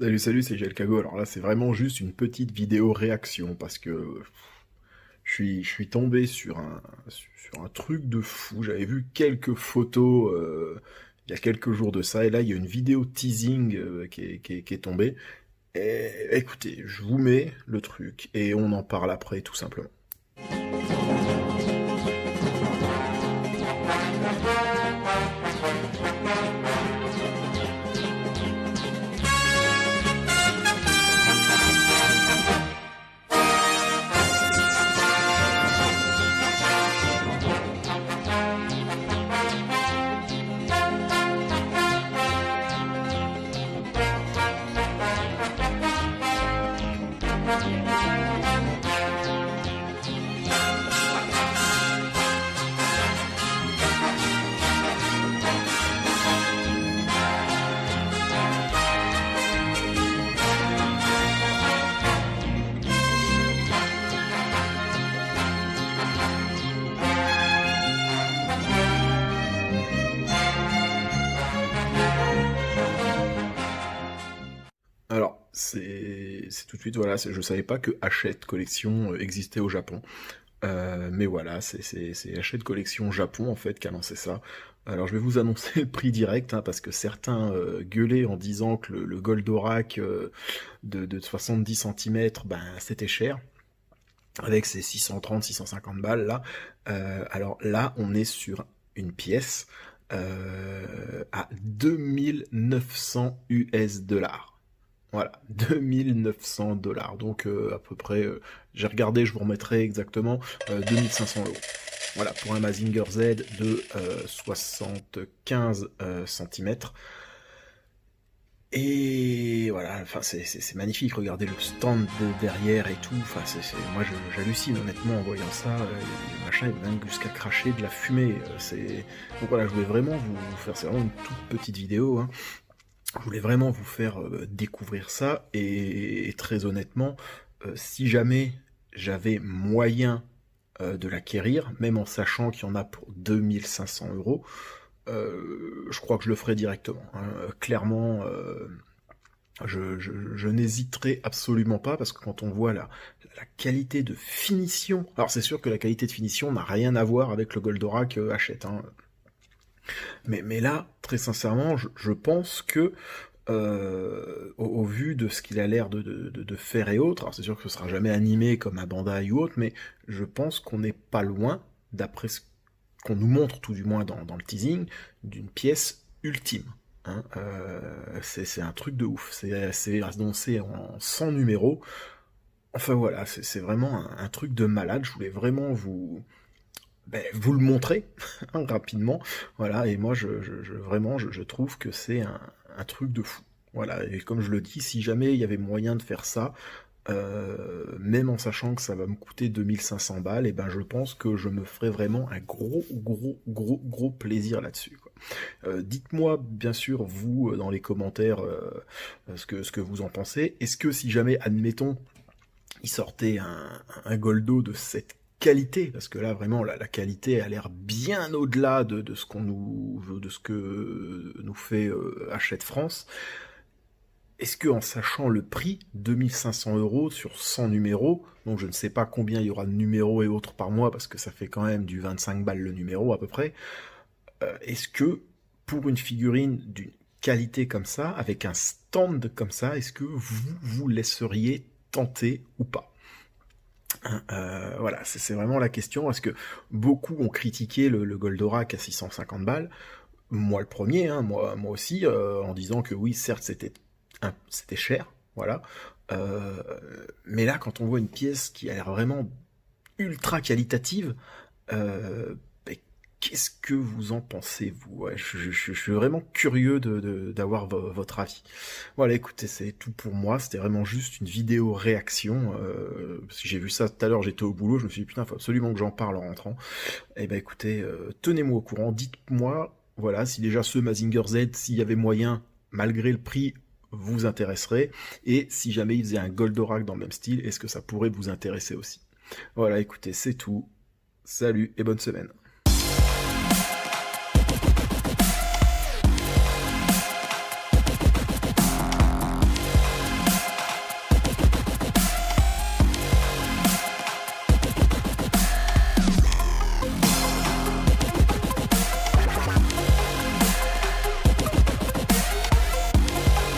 Salut, salut, c'est GLKago. Alors là, c'est vraiment juste une petite vidéo réaction parce que je suis tombé sur un truc de fou. J'avais vu quelques photos il y a quelques jours de ça, et là, il y a une vidéo teasing qui est tombée. Et écoutez, je vous mets le truc et on en parle après, tout simplement. Alors, c'est tout de suite, voilà, je savais pas que Hachette Collection existait au Japon. Mais voilà, c'est Hachette Collection Japon en fait qui a lancé ça. Alors je vais vous annoncer le prix direct, hein, parce que certains gueulaient en disant que le Goldorak de 70 centimètres, ben c'était cher, avec ses 630-650 balles là. Alors là, on est sur une pièce à 2900 US dollars. Voilà, 2900 dollars. Donc à peu près, j'ai regardé, je vous remettrai exactement 2500 euros. Voilà, pour un Mazinger Z de 75 centimètres. Et voilà, enfin c'est magnifique, regardez le stand derrière et tout, enfin moi j'hallucine honnêtement en voyant ça, le machin il va même jusqu'à cracher de la fumée, donc voilà, je voulais vraiment vous faire, c'est vraiment une toute petite vidéo, hein. Je voulais vraiment vous faire découvrir ça, et très honnêtement, si jamais j'avais moyen de l'acquérir, même en sachant qu'il y en a pour 2500 euros, je crois que je le ferais directement, hein. Clairement, je n'hésiterai absolument pas, parce que quand on voit la qualité de finition, alors c'est sûr que la qualité de finition n'a rien à voir avec le Goldorak Hachette, hein. Mais là, très sincèrement, je pense que au vu de ce qu'il a l'air de faire et autres, alors c'est sûr que ce sera jamais animé comme un Bandai ou autre, mais je pense qu'on n'est pas loin, d'après ce qu'on nous montre tout du moins dans le teasing, d'une pièce ultime, hein. C'est un truc de ouf, c'est annoncé en 100 numéros, enfin voilà, c'est vraiment un truc de malade, je voulais vraiment vous le montrer rapidement, voilà, et moi vraiment je trouve que c'est un truc de fou. Voilà, et comme je le dis, si jamais il y avait moyen de faire ça, même en sachant que ça va me coûter 2500 balles, et ben je pense que je me ferais vraiment un gros plaisir là-dessus, quoi. Dites-moi bien sûr vous dans les commentaires ce que vous en pensez. Est-ce que si jamais, admettons, il sortait un Goldo de cette qualité, parce que là vraiment la qualité a l'air bien au-delà de ce que nous fait Hachette France, est-ce que, en sachant le prix, 2500 euros sur 100 numéros, donc je ne sais pas combien il y aura de numéros et autres par mois, parce que ça fait quand même du 25 balles le numéro à peu près, est-ce que pour une figurine d'une qualité comme ça, avec un stand comme ça, est-ce que vous vous laisseriez tenter ou pas? Voilà, c'est vraiment la question, parce que beaucoup ont critiqué le Goldorak à 650 balles, moi le premier, hein, moi aussi, en disant que oui, certes c'était cher, voilà, euh, mais là quand on voit une pièce qui a l'air vraiment ultra qualitative, euh, qu'est-ce que vous en pensez, vous? Ouais, je suis vraiment curieux d'avoir votre avis. Voilà, écoutez, c'est tout pour moi, c'était vraiment juste une vidéo réaction, parce que j'ai vu ça tout à l'heure, j'étais au boulot, je me suis dit, putain, faut absolument que j'en parle en rentrant. Et ben écoutez, tenez-moi au courant, dites-moi, voilà, si déjà ce Mazinger Z, s'il y avait moyen, malgré le prix, vous intéresserait, et si jamais il faisait un Goldorak dans le même style, est-ce que ça pourrait vous intéresser aussi? Voilà, écoutez, c'est tout, salut et bonne semaine.